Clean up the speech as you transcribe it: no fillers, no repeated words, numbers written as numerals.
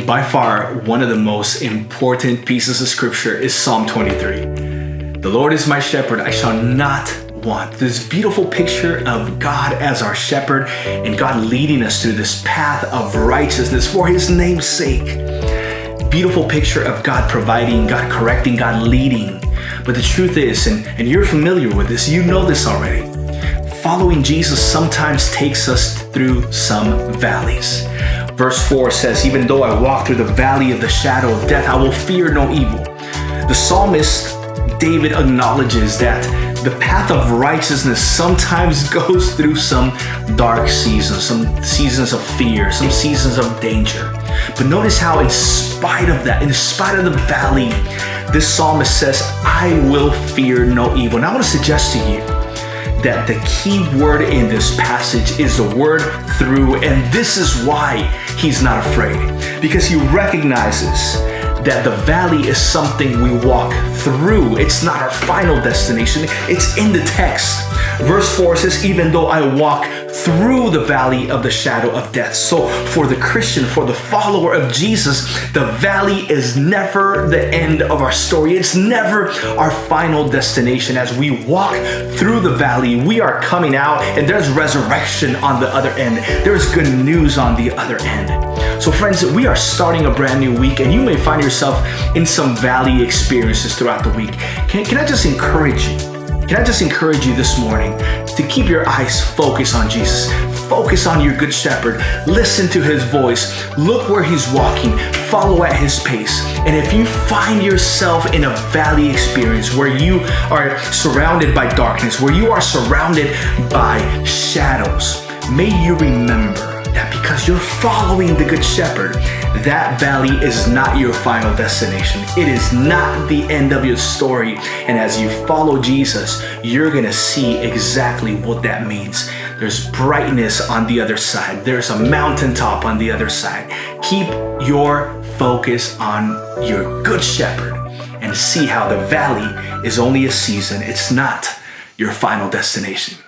By far, one of the most important pieces of scripture is Psalm 23. The Lord is my shepherd, I shall not want. This beautiful picture of God as our shepherd and God leading us through this path of righteousness for his name's sake. Beautiful picture of God providing, God correcting, God leading. But the truth is, and you're familiar with this, you know this already, following Jesus sometimes takes us through some valleys. Verse 4 says, even though I walk through the valley of the shadow of death, I will fear no evil. The psalmist David acknowledges that the path of righteousness sometimes goes through some dark seasons, some seasons of fear, some seasons of danger. But notice how in spite of that, in spite of the valley, this psalmist says, I will fear no evil. And I want to suggest to you that the key word in this passage is the word through, and this is why he's not afraid, because he recognizes that the valley is something we walk through. It's not our final destination. It's in the text. Verse 4 says, even though I walk through the valley of the shadow of death. So for the Christian, for the follower of Jesus, the valley is never the end of our story. It's never our final destination. As we walk through the valley, we are coming out and there's resurrection on the other end. There's good news on the other end. So friends, we are starting a brand new week and you may find yourself in some valley experiences throughout the week. Can I just encourage you? Can I just encourage you this morning to keep your eyes focused on Jesus? Focus on your good shepherd. Listen to his voice. Look where he's walking. Follow at his pace. And if you find yourself in a valley experience where you are surrounded by darkness, where you are surrounded by shadows, may you remember that because you're following the Good Shepherd, that valley is not your final destination. It is not the end of your story. And as you follow Jesus, you're gonna see exactly what that means. There's brightness on the other side. There's a mountaintop on the other side. Keep your focus on your Good Shepherd and see how the valley is only a season. It's not your final destination.